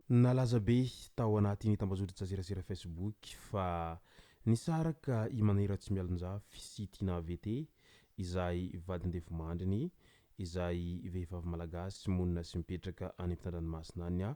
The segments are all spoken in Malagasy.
Nalaza be tao anatin'ny tambazotra tsazerasera Facebook fa nisaraka i Maniratsy Mialonjafy sy Tina VT izay vadin-defomandriny izay vehivavy malagasy monina sy mipetraka any am-pitan-dranomasina any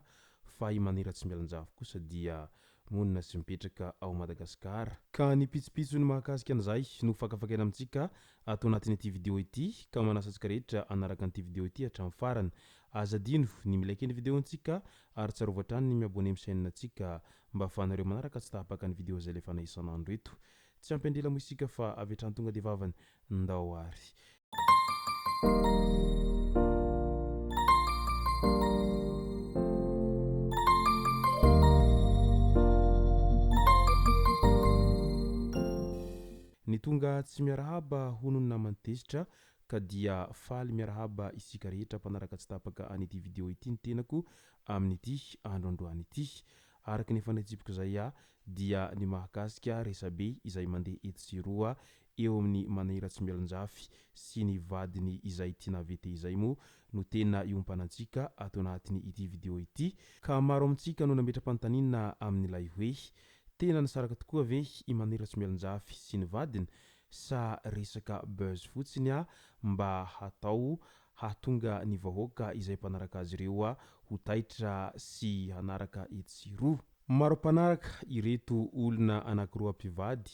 fa i Maniratsy Mialonjafy kosa dia monina sy mipetraka ao Madagasikara. Ka ny pitsopitsony mahakasika an'izay no fakafakaina amintsika ato anatin'ity vidéo ity ka manasa antsika rehetra anaraka an'ity vidéo ity hatramin'ny farany. Azadino ny milaiky ny vidéontsika ary tsarovatra trany ny miabone amin'ny chaîne antsika mba ahafahanareo manaraka tsy tahapaka ny vidéo izay lefa isan'andro eto. Tsy ampendrela moa isika fa avy hatrany tonga dia vavany ndao ary. Ny tonga tsy miarahaba hono ny namany tesitra ka dia faly miarahaba isika rehetra mpanaraka tsy tapaka an'ity vidéo ity ny tenako amin'ity androandroany ity. Araka ny fanetsipiko izay dia ny mahakasika resabe izay mandeha etsiroa eo amin'ny Maniratsy Mialonjafy sy ny vadiny izay Tina VT izay moa no tena iompanantsika ato anatin'ny ity vidéo ity. Ka maro amintsika no nametra-panontaniana amin'ilay hoe tena nisaraka tokoa ve i Maniratsy Mialonjafy sy ny vadiny sa resaka buzz fotsiny mba hatao hahatonga ny vahoaka izay mpanaraka azy ireo ho taitra sy hanaraka etsiroa. Maro mpanaraka ireto olona anankiroa mpivady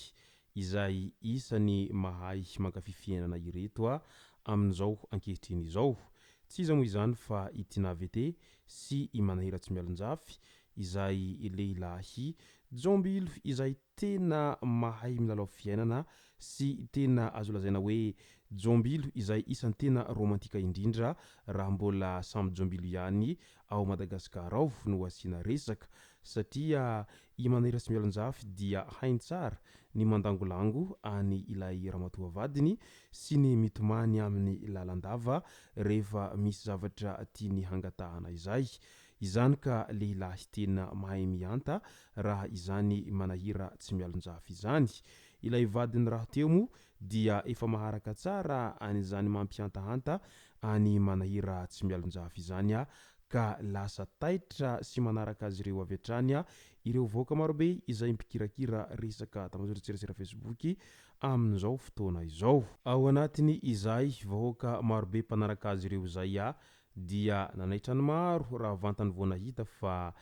izay isany mahay mankafy fiainana ireto amin'izao ankehitriny izao. Tsy iza moa izany fa i Tina VT sy i Maniratsy Mialonjafy izay lehilahy jombilo izay tena mahay milalao fiainana sy tena azo lazaina hoe jombilo izay isan'ny tena romantika indrindra raha mbola samby jombilo ihany ao Madagasikara ao no asiana resaka satria i Maniratsy Mialonjafy dia hainy tsara ny mandangolango any ilay ramatoa vadiny sy ny mitomany amin'ny lalandava rehefa misy zavatra tiany hangatahana izay. Izany ka lehilahy tena mahay mianta raha izany manahira tsy mialonjafy izany. Ilay vadiny raha teo moa dia efa maharaka tsara an'izany mampiantahanta any manahira tsy mialonjafy izany ka lasa taitra sy manaraka azy ireo avy hatrany ireo vahoaka marobe izay mpikirakira resaka tambazotra Facebook amin'izao fotoana izao. Ao anatiny izay vahoaka marobe mpanaraka azy ireo izay dia nanaitra ny maro raha vantany vao nahita fa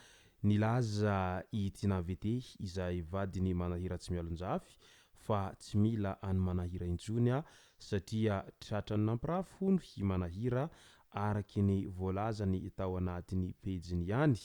nilaza i Tina VT izay vadiny manahira tsy mialonjafy fa tsy mila any manahira intsony satria tratrany nampirafy hono i manahira araky ny voalazany tao anatin'ny pejiny ihany.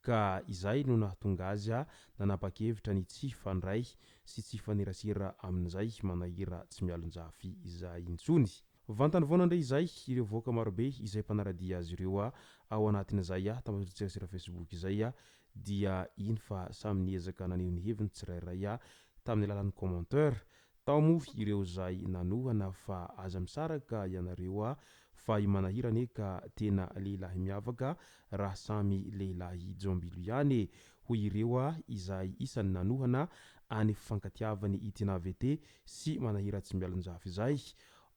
Ka izay no nahatonga azy nanapa-kevitra ny tsy fandray sy tsy fanerasera amin'izay manahira tsy mialonjafy izay intsony. Vantany vao nandray izay ireo vahoaka marobe izay mpanaradia azy ireo ao anatin'izay tambazotra Facebook izay dia iny fa samy niezaka naneho ny heviny tsirairay tamin'ny alalan'ny commentaire. Tao moa ireo izay nanohana fa aza misaraka ianareo fa i manahira ane ka tena lehilahy miavaka raha samy lehilahy jombilo ihany hoy ireo izay isany nanohana any fifankatiavany i Tina VT sy manahira tsy mialonjafy izay.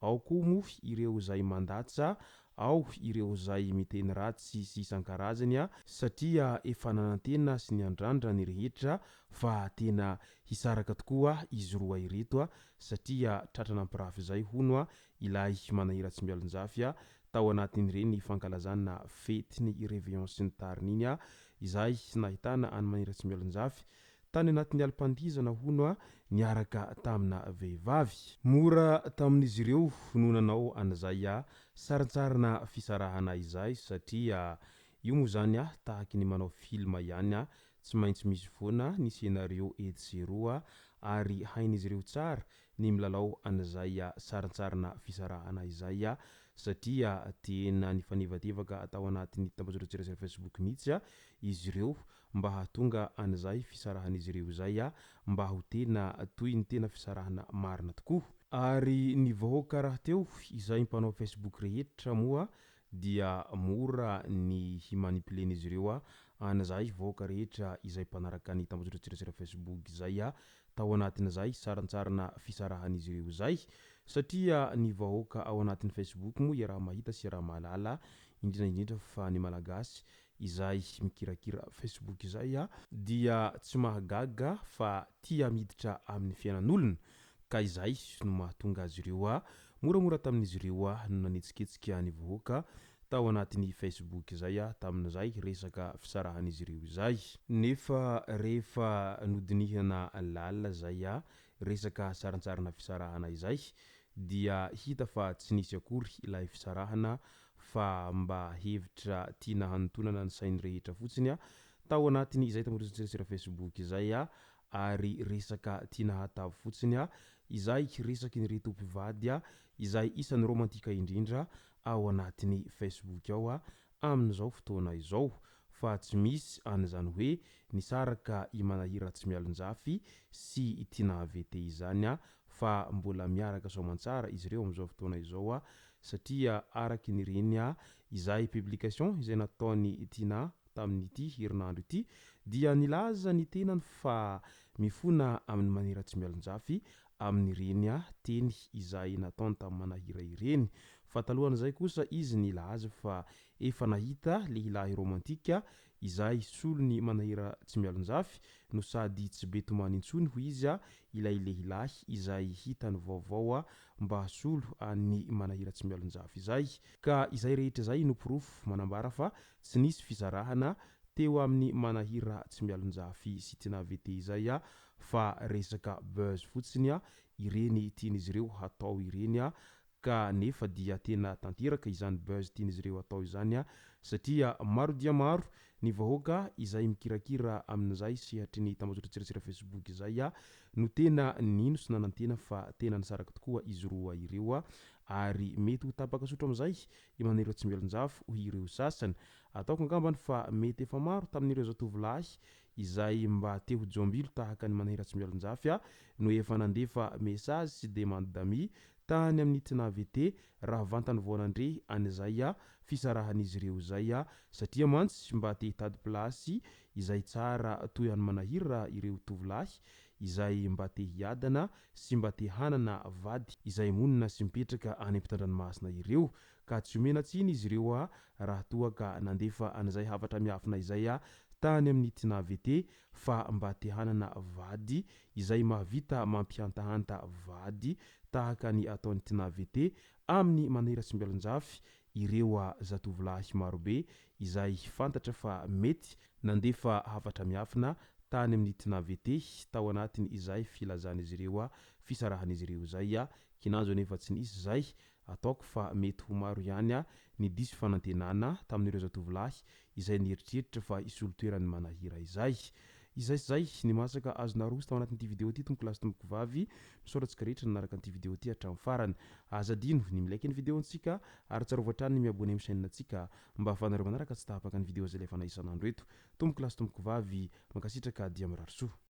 Ao koa moa ireo izay mandatsa, ao ireo izay miteny ratsy sy isan-karazany satria efa nanantena sy niandrandra ny rehetra fa tena hisaraka tokoa izy roa ireto satria tratrana nampirafy izay hono ilay manahira tsy mialonjafy tao anatin'ireny fankalazana fetiny réveillon sy ny tariny iny izay nahitana any Maniratsy tsy mialonjafy tany anatin'ny alim-pandihizana hono niaraka tamina vehivavy. Mora tamin'izy ireo no nanao an'izay sarantsarana fisarahana izay satria io moa zany tahaky ny manao film ihany tsy maintsy misy foana ny scénario etsiroa ary hain'izy ireo tsara ny milalao an'izay sarantsarana fisarahana izay satria tena nifanevadevaka tao anatin'ny tambazotra Facebook mihitsy izy ireo mba hahatonga an'izay fisarahan'izy ireo izay mba ho tena toy ny tena fisarahana marina tokoa. Ary ny vahoaka raha teo izay mpanao Facebook rehetra moa dia mora ny manipulen'izy ireo anazay vahoaka rehetra izay mpanaraka ny tambazotra Facebook zay tao anatin'izay sarantsarana fisarahan'izy ireo zay satria ny vahoaka ao anatin'ny Facebook moa raha mahita sy raha mahalala indrindra fa ny malagasy izay mikirakira Facebook zay dia tsy mahagaga fa tia miditra amin'ny fiainan'olona ka izay no mahatonga azy ireo moramora tamin'izy ireo no nanetsiketsika ny vahoaka tao anatin'ny Facebook zay tamin'izay resaka fisarahan'izy ireo zay nefa rehefa nodinihana lalina zay resaka sarantsarana fisarahana izay dia hita fa tsy nisy akory ilay fisarahana fa mba hevitra tiana hanontonana ny sainy rehetra fotsiny tao anatin' izay tambazotra Facebook zay ary resaka tiana hatavy fotsiny izay resaky ny reto mpivady izay isan'ny romantika indrindra ao anatin'ny Facebook ao amin'izao fotoana izao fa tsy misy an'izany hoe nisaraka imanahira tsy mialonjafy sy tiana VT izany fa mbola miaraka soamantsara izy ireo amin'izao fotoana izao satria araky ny reny izay publication izay nataony tiana tamin'ity herinandro ity dia nilaza ny tenany fa mifona amin'ny manera tsy mialonjafy amin'ny reny teny izay nataony tamin'ny manahira ireny fa talohan'izay kosa izy nilaza fa efa nahita lehilahy romantika izay solony manahira tsy mialonjafy no sady tsy betomany intsony ho izy ilay lehilahy izay hitany vaovao mba solo any manahira tsy mialonjafy izay ka izay rehetra zay no porofo manambara fa tsy nisy fisarahana teo amin'ny manahira tsy mialonjafy sy tiana VT izay fa resaka buzz fotsiny ireny tian'izy ireo hatao ireny ka nefa dia tena tanteraka izany buzz tian'izy ireo atao izany satria maro dia maro ny vahoaka izay mikirakira amin'izay sehatry ny tambazotra Facebook izay no tena nino sy nanantena fa tena nisaraka tokoa izy roa ireo ary mety ho tapaka sotro amin'izay manahira tsy mialonjafy ho ireo sasany ataoko angambany fa mety efa maro tamin'ireo zatovolahy izay mba te ho jombilo tahaka ny manahira tsy mialonjafy no efa nandefa message sy demande d'amis tany amin'ny tina VT raha vantany voanandre an'izay fisarahan'izy ireo zay satria mantsy mba te hitady plasy izay tsara toy any manahira ireo tovolahy izay mba te hiadana sy mba te hanana vady izay monina sy mipetraka any am-pitandranomasina ireo ka tsy omena tsiny izy ireo raha toa ka nandefa an'izay havatra miafina izay tany amin'ny tina VT fa mba te hanana vady izay mahavita mampiantahanta vady tahaka ny ataony tina VT amin'ny manahira tsy mialonjafy ireo zatovolahy marobe izay fantatra fa mety nandefa havatra miafina tany amin'ny tina VT tao anatiny izay filazan'izy ireo fisarahan'izy ireo zay kinanjo nefa tsy nisy zay ataoko fa mety ho maro ihany ny diso fanantenana tamin'ireo zatovolahy izay nieritreritra fa isolo toerany manahira izay sy zay ny masaka azona roso tao anatin'ity vidéo ity tompoko lasy tompoko vavy misaoratsika rehetra nanaraka an'ity vidéo ity hatramin'ny farany azadino ny milaiky ny vidéontsika ary tsarovatrany ny miabone amin'ny chaîne antsika mba ahafahanareo manaraka tsy tahapaka ny vidéo zay lefa na isan'andro eto tompoko lasy tompoko vavy mankasitraka dia mirary soa